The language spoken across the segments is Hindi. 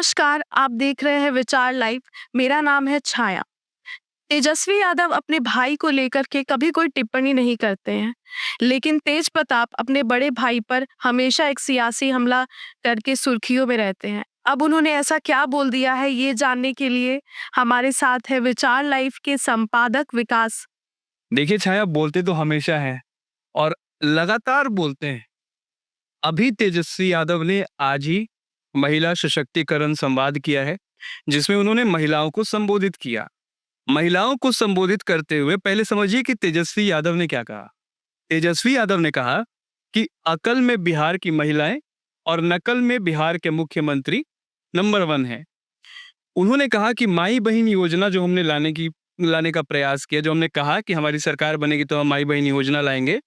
नमस्कार, आप देख रहे हैं विचार लाइव। मेरा नाम है छाया। तेजस्वी यादव अपने भाई को लेकर के कभी कोई टिप्पणी नहीं करते हैं, लेकिन तेज प्रताप अपने बड़े भाई पर हमेशा एक सियासी हमला करके सुर्खियों में रहते हैं। अब उन्होंने ऐसा क्या बोल दिया है, ये जानने के लिए हमारे साथ है विचार लाइव के संपादक विकास। देखिए छाया, बोलते तो हमेशा हैं और लगातार बोलते हैं। अभी तेजस्वी यादव ने आज ही महिला सशक्तिकरण संवाद किया है, जिसमें उन्होंने महिलाओं को संबोधित किया। महिलाओं को संबोधित करते हुए पहले समझिए कि तेजस्वी यादव ने क्या कहा। तेजस्वी यादव ने कहा कि अकल में बिहार की महिलाएं और नकल में बिहार के मुख्यमंत्री नंबर 1 है। उन्होंने कहा कि माई बहन योजना जो हमने लाने का प्रयास किया, जो हमने कहा कि हमारी सरकार बनेगी तो हम माई बहन योजना लाएंगे,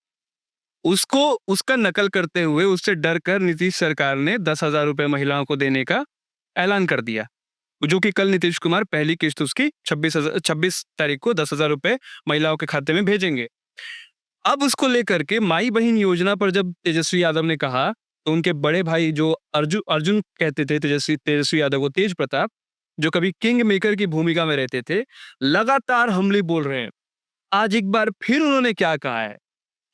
उसको उसका नकल करते हुए उससे डर कर नीतीश सरकार ने 10,000 रुपए महिलाओं को देने का ऐलान कर दिया, जो कि कल नीतीश कुमार पहली किस्त उसकी 26 तारीख को 10,000 रुपए महिलाओं के खाते में भेजेंगे। अब उसको लेकर के माई बहन योजना पर जब तेजस्वी यादव ने कहा, तो उनके बड़े भाई जो अर्जुन अर्जुन कहते थे तेजस्वी यादव को, तेज प्रताप, जो कभी किंग मेकर की भूमिका में रहते थे, लगातार हमले बोल रहे हैं। आज एक बार फिर उन्होंने क्या कहा है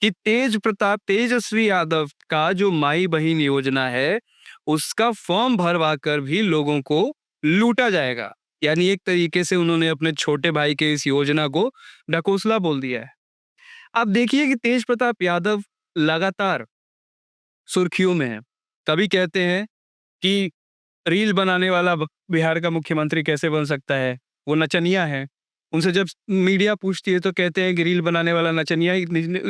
कि तेजस्वी यादव का जो माई बहन योजना है, उसका फॉर्म भरवा कर भी लोगों को लूटा जाएगा। यानी एक तरीके से उन्होंने अपने छोटे भाई के इस योजना को ढकोसला बोल दिया है। आप देखिए कि तेज प्रताप यादव लगातार सुर्खियों में है। कभी कहते हैं कि रील बनाने वाला बिहार का मुख्यमंत्री कैसे बन सकता है, वो नचनिया है। उनसे जब मीडिया पूछती है तो कहते हैं कि रील बनाने वाला नचनिया ही,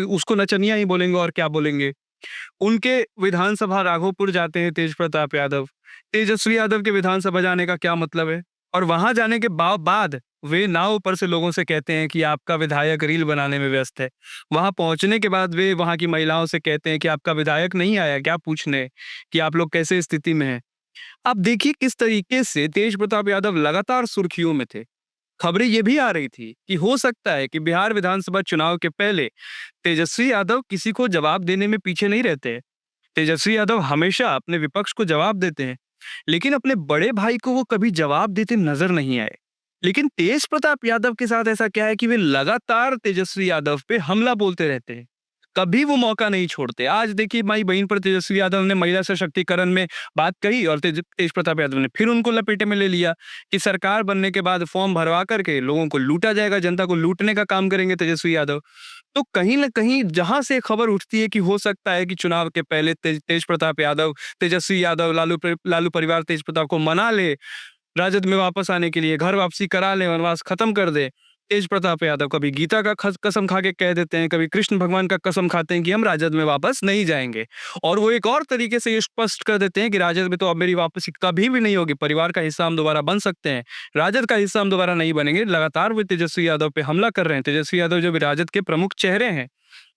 उसको नचनिया ही बोलेंगे और क्या बोलेंगे। उनके विधानसभा राघोपुर जाते हैं तेज प्रताप यादव। तेजस्वी यादव के विधानसभा जाने का क्या मतलब है? और वहां जाने के बाद वे नाव पर से लोगों से कहते हैं कि आपका विधायक रील बनाने में व्यस्त है। वहां पहुंचने के बाद वे वहां की महिलाओं से कहते हैं कि आपका विधायक नहीं आया क्या पूछने कि आप लोग कैसे स्थिति में हैं। आप देखिए किस तरीके से तेज प्रताप यादव लगातार सुर्खियों में थे। खबरें ये भी आ रही थी कि हो सकता है कि बिहार विधानसभा चुनाव के पहले तेजस्वी यादव किसी को जवाब देने में पीछे नहीं रहते हैं। तेजस्वी यादव हमेशा अपने विपक्ष को जवाब देते हैं, लेकिन अपने बड़े भाई को वो कभी जवाब देते नजर नहीं आए। लेकिन तेज प्रताप यादव के साथ ऐसा क्या है कि वे लगातार तेजस्वी यादव पे हमला बोलते रहते हैं, कभी वो मौका नहीं छोड़ते। आज देखिए माई बहन पर तेजस्वी यादव ने महिला सशक्तिकरण में बात कही और तेज प्रताप यादव ने फिर उनको लपेटे में ले लिया कि सरकार बनने के बाद फॉर्म भरवा करके लोगों को लूटा जाएगा, जनता को लूटने का काम करेंगे तेजस्वी यादव। तो कहीं ना कहीं जहां से खबर उठती है कि हो सकता है कि चुनाव के पहले तेज प्रताप यादव, तेजस्वी यादव, लालू परिवार तेज प्रताप को मना ले, राजद में वापस आने के लिए घर वापसी करा ले, वनवास खत्म कर दे। तेज प्रताप यादव कभी गीता का कसम खा के कह देते हैं, कभी कृष्ण भगवान का कसम खाते हैं कि हम राजद में वापस नहीं जाएंगे। और वो एक और तरीके से ये स्पष्ट कर देते हैं कि राजद में तो अब मेरी वापसी कभी भी नहीं होगी, परिवार का हिस्सा हम दोबारा बन सकते हैं, राजद का हिस्सा हम दोबारा नहीं बनेंगे। लगातार वो तेजस्वी यादव पे हमला कर रहे हैं। तेजस्वी यादव जो भी राजद के प्रमुख चेहरे हैं,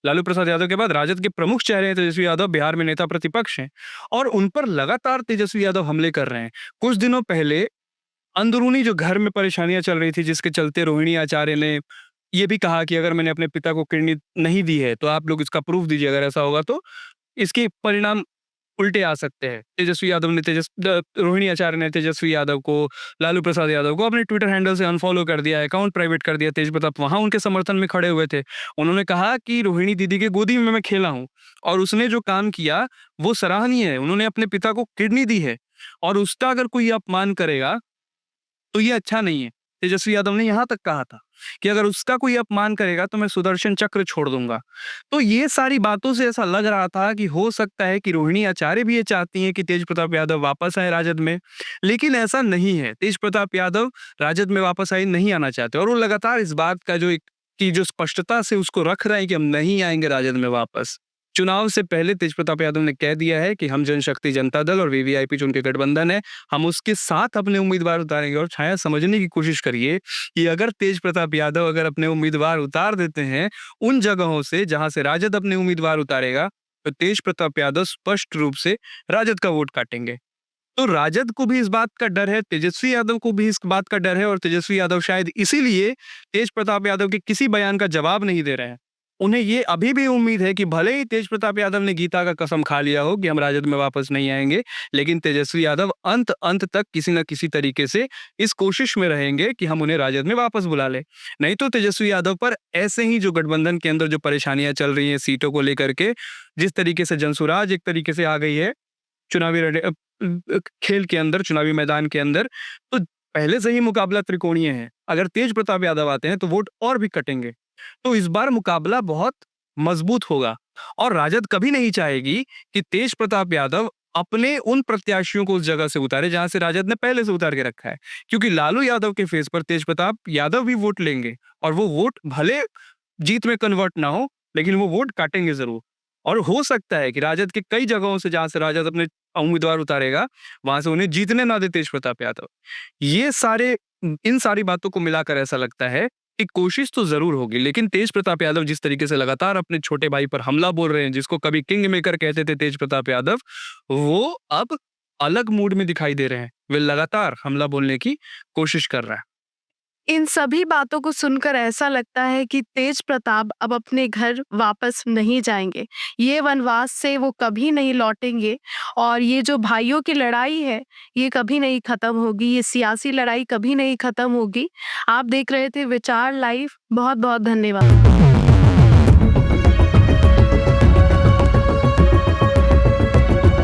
लालू प्रसाद यादव के बाद राजद के प्रमुख चेहरे हैं तेजस्वी यादव, बिहार में नेता प्रतिपक्ष हैं, और उन पर लगातार तेजस्वी यादव हमले कर रहे हैं। कुछ दिनों पहले अंदरूनी जो घर में परेशानियां चल रही थी, जिसके चलते रोहिणी आचार्य ने ये भी कहा कि अगर मैंने अपने पिता को किडनी नहीं दी है तो आप लोग इसका प्रूफ दीजिए, अगर ऐसा होगा तो इसके परिणाम उल्टे आ सकते हैं। रोहिणी आचार्य ने तेजस्वी यादव को, लालू प्रसाद यादव को अपने ट्विटर हैंडल से अनफॉलो कर दिया, अकाउंट प्राइवेट कर दिया। तेज प्रताप वहां उनके समर्थन में खड़े हुए थे। उन्होंने कहा कि रोहिणी दीदी के गोदी में मैं खेला हूं और उसने जो काम किया वो सराहनीय है। उन्होंने अपने पिता को किडनी दी है और उसका अगर कोई अपमान करेगा तो ये अच्छा नहीं है। तेजस्वी यादव ने यहाँ तक कहा था कि अगर उसका कोई अपमान करेगा तो मैं सुदर्शन चक्र छोड़ दूंगा। तो ये सारी बातों से ऐसा लग रहा था कि हो सकता है कि रोहिणी आचार्य भी ये चाहती हैं कि तेज प्रताप यादव वापस आए राजद में, लेकिन ऐसा नहीं है। तेज प्रताप यादव राजद में वापस आए नहीं आना चाहते, और वो लगातार इस बात का जो स्पष्टता से उसको रख रहे हैं कि हम नहीं आएंगे राजद में वापस। चुनाव से पहले तेज प्रताप यादव ने कह दिया है कि हम जनशक्ति जनता दल और वीवीआईपी जो उनके गठबंधन है, हम उसके साथ अपने उम्मीदवार उतारेंगे। और छाया, समझने की कोशिश करिए कि अगर तेज प्रताप यादव अगर अपने उम्मीदवार उतार देते हैं उन जगहों से जहां से राजद अपने उम्मीदवार उतारेगा, तो तेज प्रताप यादव स्पष्ट रूप से राजद का वोट काटेंगे। तो राजद को भी इस बात का डर है, तेजस्वी यादव को भी इस बात का डर है, और तेजस्वी यादव शायद इसीलिए तेज प्रताप यादव के किसी बयान का जवाब नहीं दे रहे हैं। उन्हें ये अभी भी उम्मीद है कि भले ही तेज प्रताप यादव ने गीता का कसम खा लिया हो कि हम राजद में वापस नहीं आएंगे, लेकिन तेजस्वी यादव अंत तक किसी न किसी तरीके से इस कोशिश में रहेंगे कि हम उन्हें राजद में वापस बुला लें। नहीं तो तेजस्वी यादव पर ऐसे ही जो गठबंधन के अंदर जो परेशानियां चल रही हैं सीटों को लेकर के, जिस तरीके से जनसुराज एक तरीके से आ गई है चुनावी खेल के अंदर, चुनावी मैदान के अंदर, तो पहले से ही मुकाबला त्रिकोणीय है। अगर तेज प्रताप यादव आते हैं तो वोट और भी कटेंगे। तो इस बार मुकाबला बहुत मजबूत होगा और राजद कभी नहीं चाहेगी कि तेज प्रताप यादव अपने उन प्रत्याशियों को उस जगह से उतारे जहां से राजद ने पहले से उतार के रखा है, क्योंकि लालू यादव के फेस पर तेज प्रताप यादव भी वोट लेंगे और वो वोट भले जीत में कन्वर्ट ना हो, लेकिन वो वोट काटेंगे जरूर। और हो सकता है कि राजद के कई जगहों से जहां से राजद अपने उम्मीदवार उतारेगा, वहां से उन्हें जीतने ना दे तेज प्रताप यादव। इन सारी बातों को मिलाकर ऐसा लगता है कि कोशिश तो जरूर होगी, लेकिन तेज प्रताप यादव जिस तरीके से लगातार अपने छोटे भाई पर हमला बोल रहे हैं, जिसको कभी किंग मेकर कहते थे तेज प्रताप यादव, वो अब अलग मूड में दिखाई दे रहे हैं। वे लगातार हमला बोलने की कोशिश कर रहा है। इन सभी बातों को सुनकर ऐसा लगता है कि तेज प्रताप अब अपने घर वापस नहीं जाएंगे। ये वनवास से वो कभी नहीं लौटेंगे और ये जो भाइयों की लड़ाई है, ये कभी नहीं खत्म होगी। ये सियासी लड़ाई कभी नहीं खत्म होगी। आप देख रहे थे विचार लाइव। बहुत बहुत धन्यवाद।